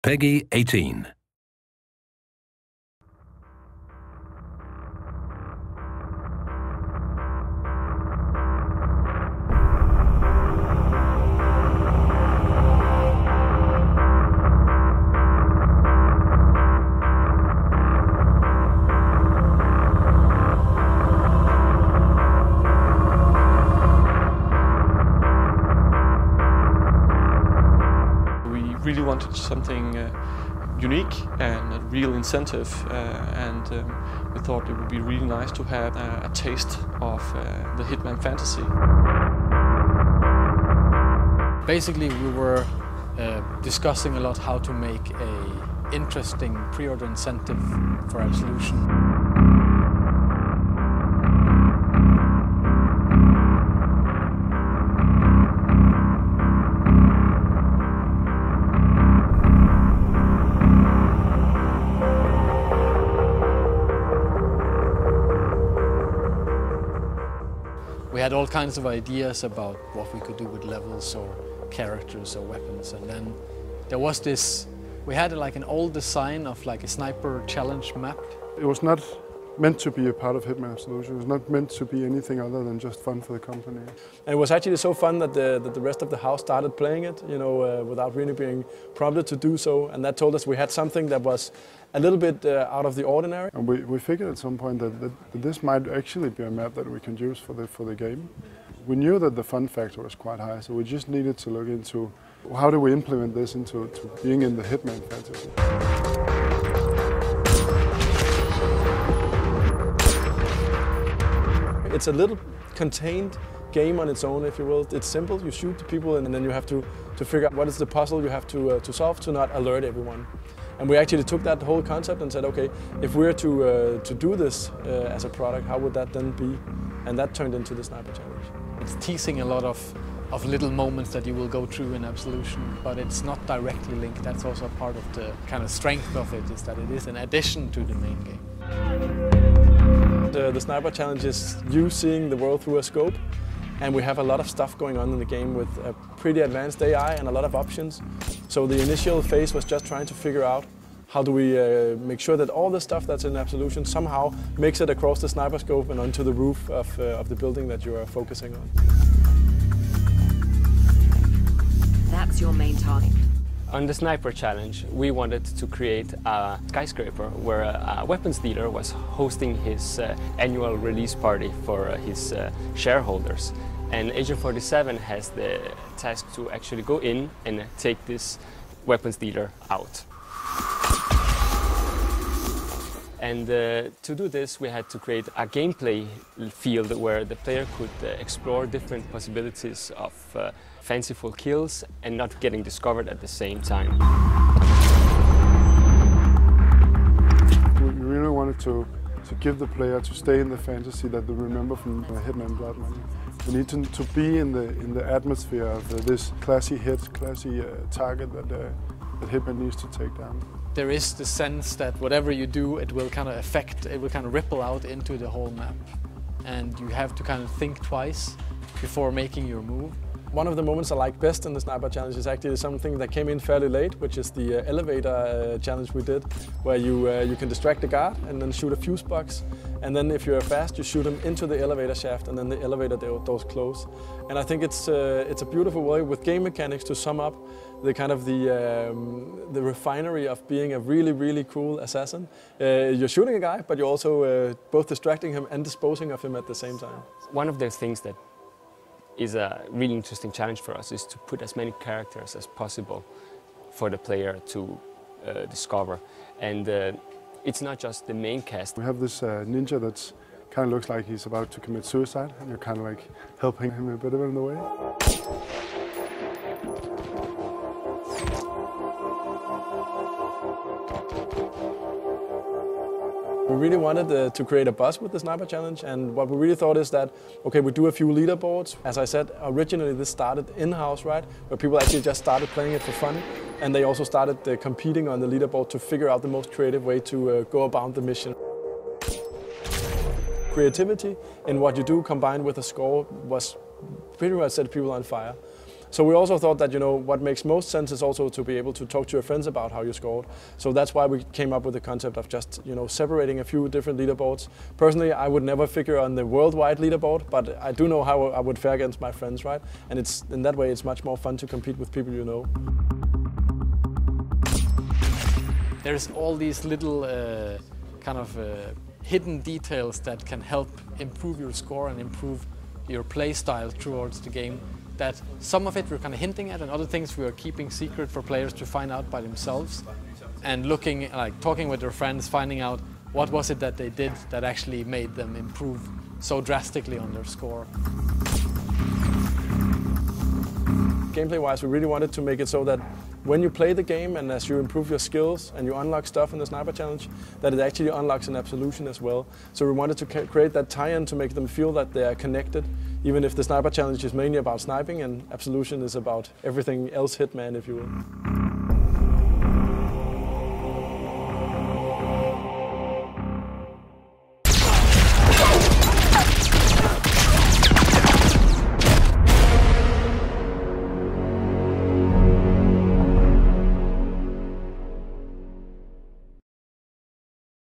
Peggy 18. Really wanted something unique and a real incentive, and we thought it would be really nice to have a taste of the Hitman fantasy. Basically, we were discussing a lot how to make an interesting pre-order incentive for Absolution. We had all kinds of ideas about what we could do with levels or characters or weapons, and then there was this, we had like an old design of like a sniper challenge map. It was not meant to be a part of Hitman Absolution. It was not meant to be anything other than just fun for the company. And it was actually so fun that the rest of the house started playing it, you know, without really being prompted to do so. And that told us we had something that was a little bit out of the ordinary. And we figured at some point that this might actually be a map that we can use for the game. We knew that the fun factor was quite high, so we just needed to look into how do we implement this into being in the Hitman fantasy. It's a little contained game on its own, if you will. It's simple, you shoot the people and then you have to figure out what is the puzzle you have to solve to not alert everyone. And we actually took that whole concept and said, okay, if we're to do this as a product, how would that then be? And that turned into the Sniper Challenge. It's teasing a lot of little moments that you will go through in Absolution, but it's not directly linked. That's also part of the kind of strength of it, is that it is an addition to the main game. The Sniper Challenge is you seeing the world through a scope, and we have a lot of stuff going on in the game with a pretty advanced AI and a lot of options. So the initial phase was just trying to figure out how do we make sure that all the stuff that's in Absolution somehow makes it across the sniper scope and onto the roof of the building that you are focusing on. That's your main target. On the Sniper Challenge, we wanted to create a skyscraper where a weapons dealer was hosting his annual release party for his shareholders. And Agent 47 has the task to actually go in and take this weapons dealer out. And to do this, we had to create a gameplay field where the player could explore different possibilities of fanciful kills and not getting discovered at the same time. We really wanted to give the player to stay in the fantasy that they remember from Hitman Blood Money. We need to be in the atmosphere of this classy hit, classy target that Hitman needs to take down. There is the sense that whatever you do, it will kind of affect, it will kind of ripple out into the whole map. And you have to kind of think twice before making your move. One of the moments I like best in the Sniper Challenge is actually something that came in fairly late, which is the elevator challenge we did, where you can distract the guard and then shoot a fuse box. And then if you're fast, you shoot them into the elevator shaft and then the elevator doors close. And I think it's a beautiful way with game mechanics to sum up the kind of the refinery of being a really, really cool assassin. You're shooting a guy, but you're also both distracting him and disposing of him at the same time. One of the things that is a really interesting challenge for us is to put as many characters as possible for the player to discover. And it's not just the main cast. We have this ninja that kind of looks like he's about to commit suicide, and you're kind of like helping him a bit in the way. We really wanted to create a buzz with the Sniper Challenge, and what we really thought is that, okay, we do a few leaderboards. As I said, originally this started in-house, right, where people actually just started playing it for fun, and they also started competing on the leaderboard to figure out the most creative way to go about the mission. Creativity in what you do combined with a score was pretty much set people on fire. So we also thought that, you know, what makes most sense is also to be able to talk to your friends about how you scored. So that's why we came up with the concept of just, you know, separating a few different leaderboards. Personally, I would never figure on the worldwide leaderboard, but I do know how I would fare against my friends, right? And it's in that way, it's much more fun to compete with people you know. There's all these little hidden details that can help improve your score and improve your play style towards the game. That some of it we're kind of hinting at, and other things we are keeping secret for players to find out by themselves, and looking, like talking with their friends, finding out what was it that they did that actually made them improve so drastically on their score. Gameplay-wise, we really wanted to make it so that when you play the game and as you improve your skills and you unlock stuff in the Sniper Challenge, that it actually unlocks an Absolution as well. So we wanted to create that tie-in to make them feel that they are connected, even if the Sniper Challenge is mainly about sniping and Absolution is about everything else Hitman, if you will.